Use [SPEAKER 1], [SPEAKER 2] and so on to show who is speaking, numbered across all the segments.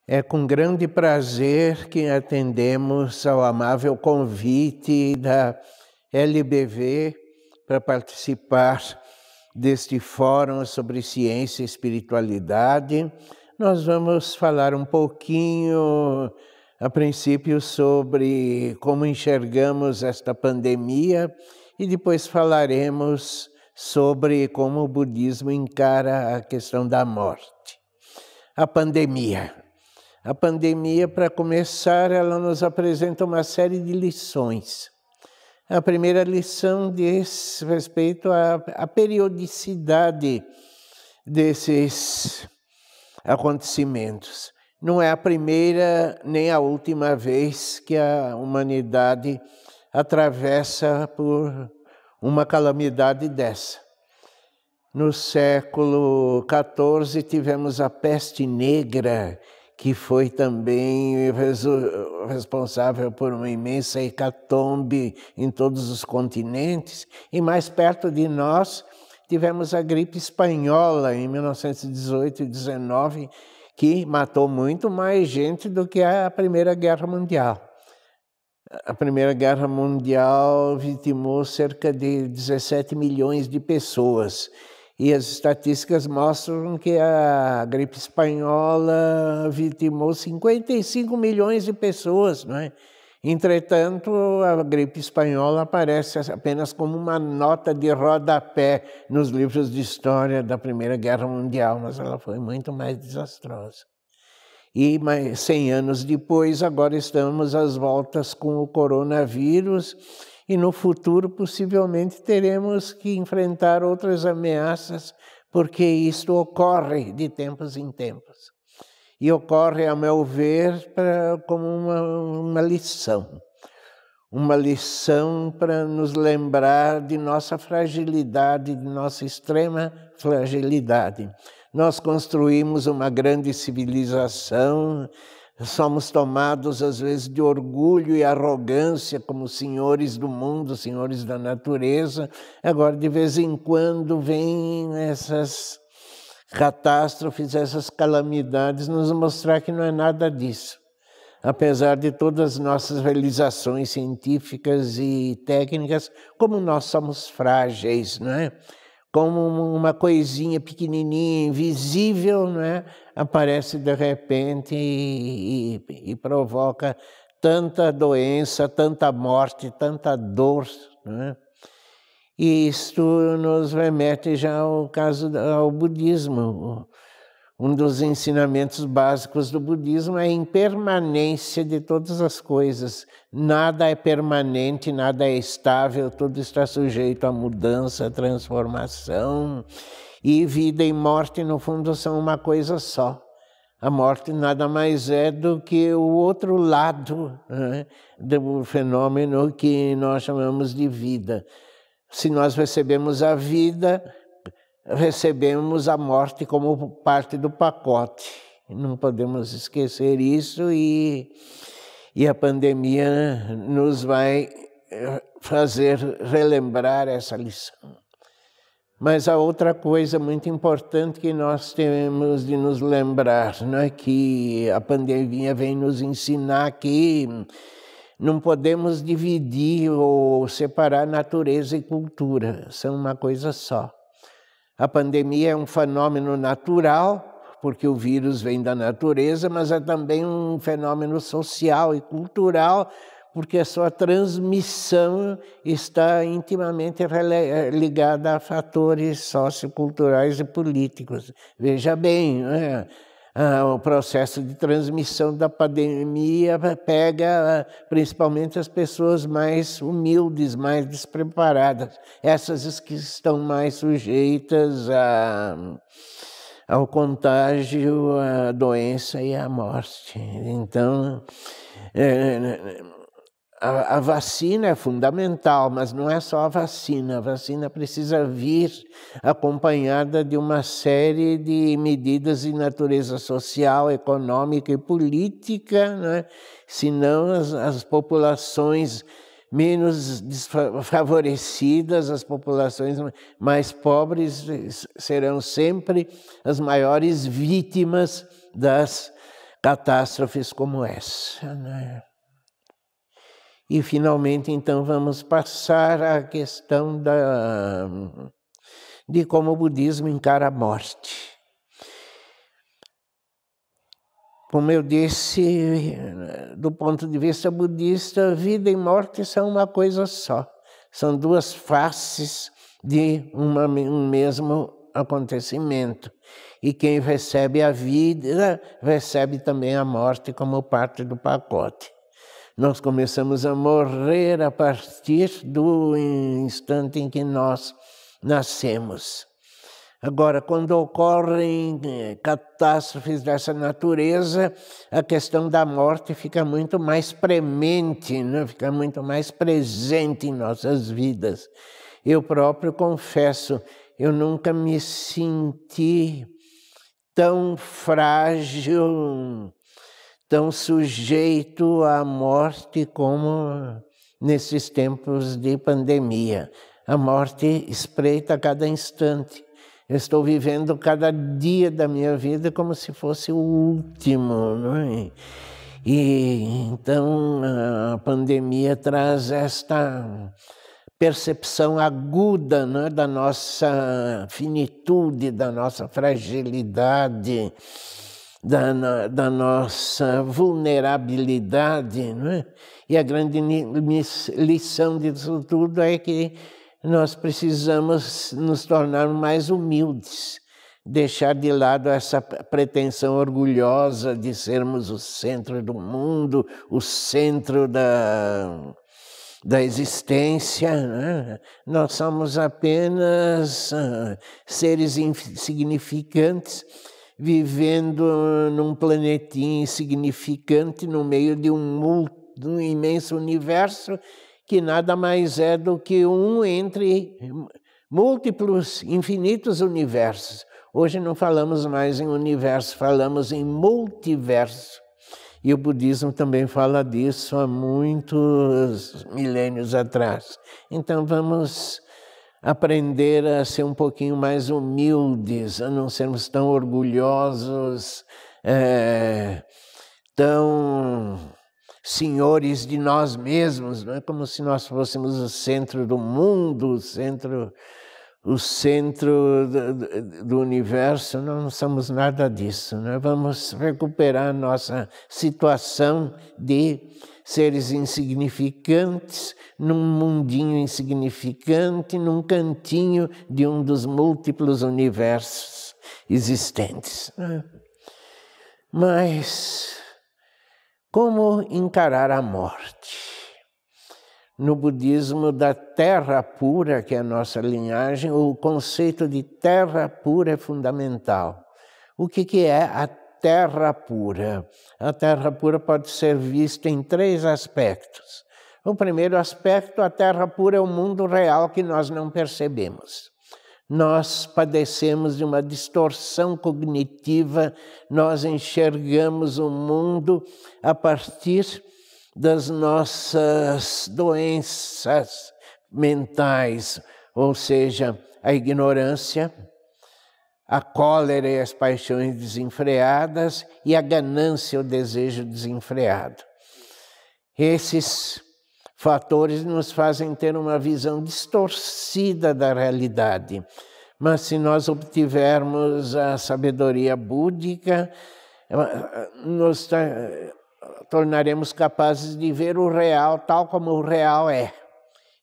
[SPEAKER 1] É com grande prazer que atendemos ao amável convite da LBV para participar deste fórum sobre ciência e espiritualidade. Nós vamos falar um pouquinho, a princípio, sobre como enxergamos esta pandemia e depois falaremos sobre como o budismo encara a questão da morte. A pandemia. A pandemia, para começar, ela nos apresenta uma série de lições. A primeira lição diz respeito à periodicidade desses acontecimentos. Não é a primeira nem a última vez que a humanidade atravessa por uma calamidade dessa. No século XIV tivemos a peste negra, que foi também responsável por uma imensa hecatombe em todos os continentes. E mais perto de nós tivemos a gripe espanhola em 1918 e 19, que matou muito mais gente do que a Primeira Guerra Mundial. A Primeira Guerra Mundial vitimou cerca de 17 milhões de pessoas. E as estatísticas mostram que a gripe espanhola vitimou 55 milhões de pessoas, não é? Entretanto, a gripe espanhola aparece apenas como uma nota de rodapé nos livros de história da Primeira Guerra Mundial, mas ela foi muito mais desastrosa. E 100 anos depois, agora estamos às voltas com o coronavírus, e no futuro possivelmente teremos que enfrentar outras ameaças, porque isto ocorre de tempos em tempos. E ocorre, a meu ver, como uma lição. Uma lição para nos lembrar de nossa fragilidade, de nossa extrema fragilidade. Nós construímos uma grande civilização, somos tomados, às vezes, de orgulho e arrogância como senhores do mundo, senhores da natureza. Agora, de vez em quando, vêm essas catástrofes, essas calamidades, nos mostrar que não é nada disso. Apesar de todas as nossas realizações científicas e técnicas, como nós somos frágeis, não é? Como uma coisinha pequenininha, invisível, não é? Aparece de repente e provoca tanta doença, tanta morte, tanta dor, não é? E isto nos remete já ao budismo. Um dos ensinamentos básicos do budismo é a impermanência de todas as coisas. Nada é permanente, nada é estável, tudo está sujeito a mudança, a transformação. E vida e morte, no fundo, são uma coisa só. A morte nada mais é do que o outro lado, né, do fenômeno que nós chamamos de vida. Se nós recebemos a vida, recebemos a morte como parte do pacote. Não podemos esquecer isso e a pandemia nos vai fazer relembrar essa lição. Mas a outra coisa muito importante que nós temos de nos lembrar, né, que a pandemia vem nos ensinar que não podemos dividir ou separar natureza e cultura, são uma coisa só. A pandemia é um fenômeno natural, porque o vírus vem da natureza, mas é também um fenômeno social e cultural, porque a sua transmissão está intimamente ligada a fatores socioculturais e políticos. Veja bem, né? O processo de transmissão da pandemia pega principalmente as pessoas mais humildes, mais despreparadas, essas que estão mais sujeitas ao contágio, à doença e à morte. Então, a vacina é fundamental, mas não é só a vacina precisa vir acompanhada de uma série de medidas de natureza social, econômica e política, né? Senão as populações menos desfavorecidas, as populações mais pobres serão sempre as maiores vítimas das catástrofes como essa, né? E, finalmente, então, vamos passar à questão de como o budismo encara a morte. Como eu disse, do ponto de vista budista, vida e morte são uma coisa só. São duas faces de um mesmo acontecimento. E quem recebe a vida, recebe também a morte como parte do pacote. Nós começamos a morrer a partir do instante em que nós nascemos. Agora, quando ocorrem catástrofes dessa natureza, a questão da morte fica muito mais premente, né? Fica muito mais presente em nossas vidas. Eu próprio confesso, eu nunca me senti tão frágil, tão sujeito à morte como nesses tempos de pandemia. A morte espreita a cada instante. Eu estou vivendo cada dia da minha vida como se fosse o último, não é? E então a pandemia traz esta percepção aguda, né, da nossa finitude, da nossa fragilidade, da nossa vulnerabilidade, não é? E a grande lição disso tudo é que nós precisamos nos tornar mais humildes, deixar de lado essa pretensão orgulhosa de sermos o centro do mundo, o centro da existência, né? Nós somos apenas seres insignificantes, vivendo num planetinha insignificante no meio de um imenso universo que nada mais é do que um entre múltiplos, infinitos universos. Hoje não falamos mais em universo, falamos em multiverso. E o budismo também fala disso há muitos milênios atrás. Então vamos aprender a ser um pouquinho mais humildes, a não sermos tão orgulhosos, tão senhores de nós mesmos, não é como se nós fôssemos o centro do mundo, o centro do universo. Não somos nada disso, né? Vamos recuperar nossa situação de seres insignificantes, num mundinho insignificante, num cantinho de um dos múltiplos universos existentes. Mas como encarar a morte? No budismo da terra pura, que é a nossa linhagem, o conceito de terra pura é fundamental. O que é a terra pura? A terra pura pode ser vista em 3 aspectos. O primeiro aspecto, a terra pura é o mundo real que nós não percebemos. Nós padecemos de uma distorção cognitiva, nós enxergamos o mundo a partir das nossas doenças mentais, ou seja, a ignorância, a cólera e as paixões desenfreadas e a ganância, o desejo desenfreado. Esses fatores nos fazem ter uma visão distorcida da realidade. Mas se nós obtivermos a sabedoria búdica, nos tornaremos capazes de ver o real tal como o real é.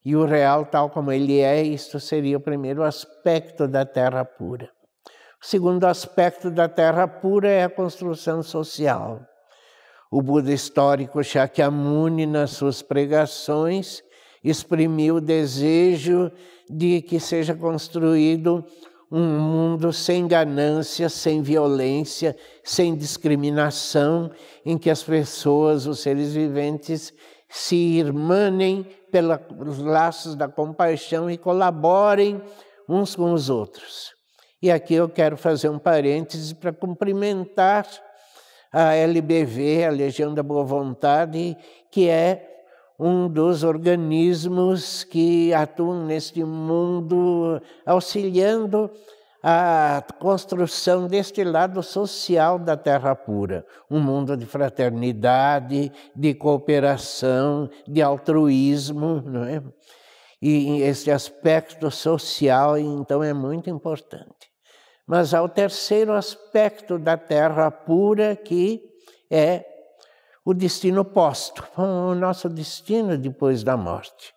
[SPEAKER 1] E o real tal como ele é, isto seria o primeiro aspecto da terra pura. O segundo aspecto da terra pura é a construção social. O Buda histórico Shakyamuni, nas suas pregações, exprimiu o desejo de que seja construído um mundo sem ganância, sem violência, sem discriminação, em que as pessoas, os seres viventes, se irmanem pelos laços da compaixão e colaborem uns com os outros. E aqui eu quero fazer um parêntese para cumprimentar a LBV, a Legião da Boa Vontade, que é um dos organismos que atuam neste mundo, auxiliando a construção deste lado social da terra pura, um mundo de fraternidade, de cooperação, de altruísmo, não é? E esse aspecto social, então, é muito importante. Mas há o terceiro aspecto da terra pura, que é o destino póstumo, o nosso destino depois da morte.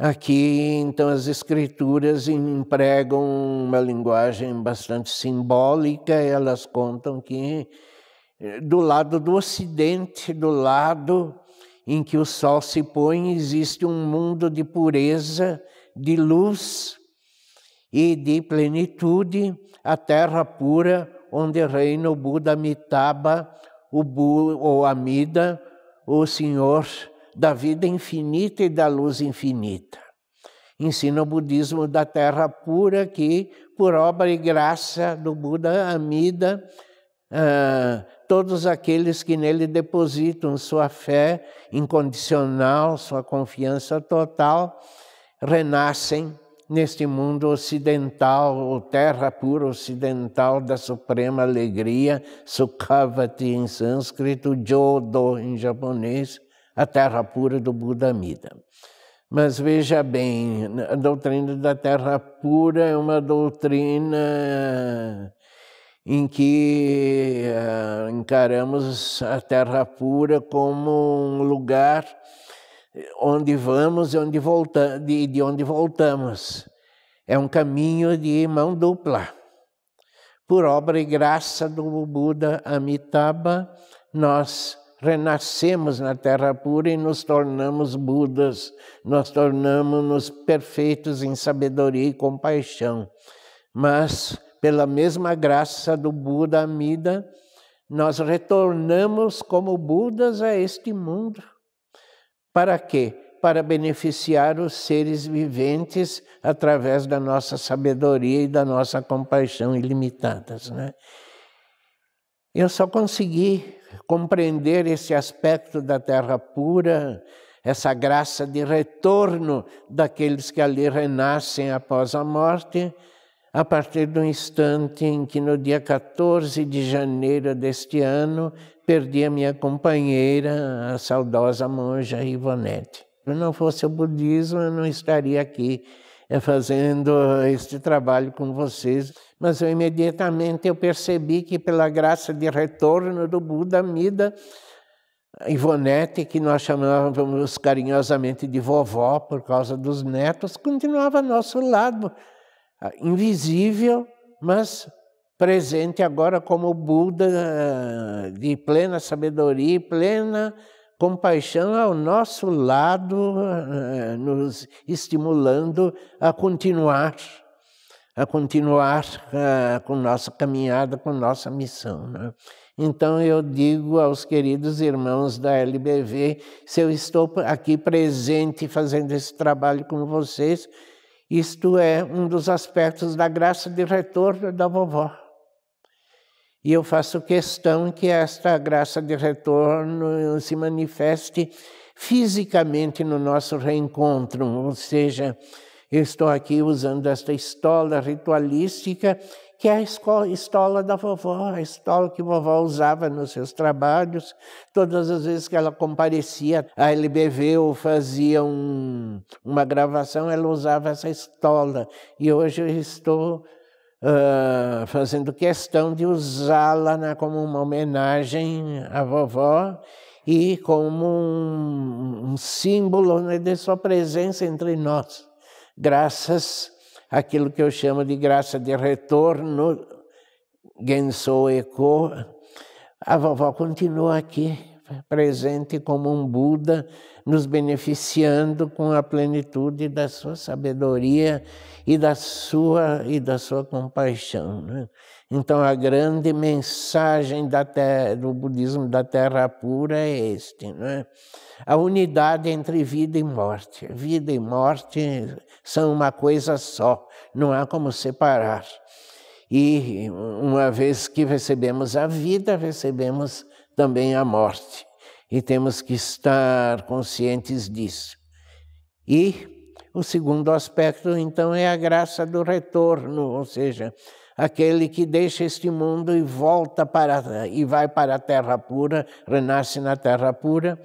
[SPEAKER 1] Aqui, então, as Escrituras empregam uma linguagem bastante simbólica. Elas contam que do lado do Ocidente, do lado em que o sol se põe, existe um mundo de pureza, de luz e de plenitude, a terra pura, onde reina o Buda Amitabha, ou Amida, o Senhor da vida infinita e da luz infinita. Ensina o budismo da terra pura que, por obra e graça do Buda Amida, todos aqueles que nele depositam sua fé incondicional, sua confiança total, renascem neste mundo ocidental, ou terra pura ocidental da suprema alegria, Sukhavati em sânscrito, Jodo em japonês, a terra pura do Buda Amida. Mas veja bem, a doutrina da terra pura é uma doutrina em que encaramos a terra pura como um lugar onde vamos e de onde voltamos. É um caminho de mão dupla. Por obra e graça do Buda Amitabha, nós renascemos na terra pura e nos tornamos Budas, nós tornamos-nos perfeitos em sabedoria e compaixão. Mas, pela mesma graça do Buda Amida, nós retornamos como Budas a este mundo. Para quê? Para beneficiar os seres viventes através da nossa sabedoria e da nossa compaixão ilimitadas, né? Eu só consegui compreender esse aspecto da terra pura, essa graça de retorno daqueles que ali renascem após a morte, a partir do instante em que, no dia 14 de janeiro deste ano, perdi a minha companheira, a saudosa monja Ivonete. Se não fosse o budismo, eu não estaria aqui fazendo este trabalho com vocês. Mas imediatamente eu percebi que, pela graça de retorno do Buda Amida, Ivonete, que nós chamávamos carinhosamente de vovó por causa dos netos, continuava ao nosso lado, invisível, mas presente agora como Buda de plena sabedoria e plena compaixão ao nosso lado, nos estimulando a continuar com nossa caminhada, com nossa missão, né? Então eu digo aos queridos irmãos da LBV, se eu estou aqui presente fazendo esse trabalho com vocês, isto é um dos aspectos da graça de retorno da vovó. E eu faço questão que esta graça de retorno se manifeste fisicamente no nosso reencontro, ou seja, eu estou aqui usando esta estola ritualística, que é a estola da vovó, a estola que a vovó usava nos seus trabalhos. Todas as vezes que ela comparecia à LBV ou fazia uma gravação, ela usava essa estola. E hoje eu estou fazendo questão de usá-la como uma homenagem à vovó e como um símbolo, né, de sua presença entre nós. Graças àquilo que eu chamo de graça de retorno, Genso Eko, a vovó continua aqui, presente como um Buda, nos beneficiando com a plenitude da sua sabedoria e da sua compaixão, né? Então a grande mensagem do budismo da terra pura é este, né? A unidade entre vida e morte. Vida e morte são uma coisa só, não há como separar. E uma vez que recebemos a vida, recebemos também a morte. E temos que estar conscientes disso. E o segundo aspecto, então, é a graça do retorno, ou seja, aquele que deixa este mundo e vai para a terra pura, renasce na terra pura,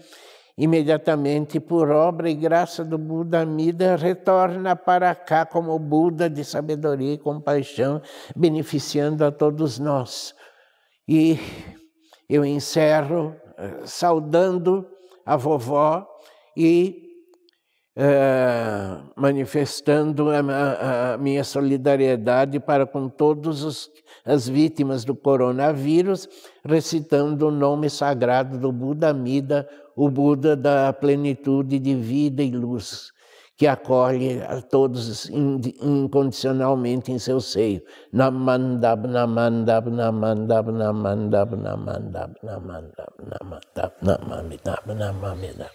[SPEAKER 1] imediatamente por obra e graça do Buda Amida retorna para cá como Buda de sabedoria e compaixão, beneficiando a todos nós. E eu encerro saudando a vovó e manifestando a minha solidariedade para com todas as vítimas do coronavírus, recitando o nome sagrado do Buda Amida, o Buda da plenitude de vida e luz, que acolhe a todos incondicionalmente em seu seio. Namandab, namandab, namandab, namandab, namandab, namandab, namandab, namamidab, namamidab.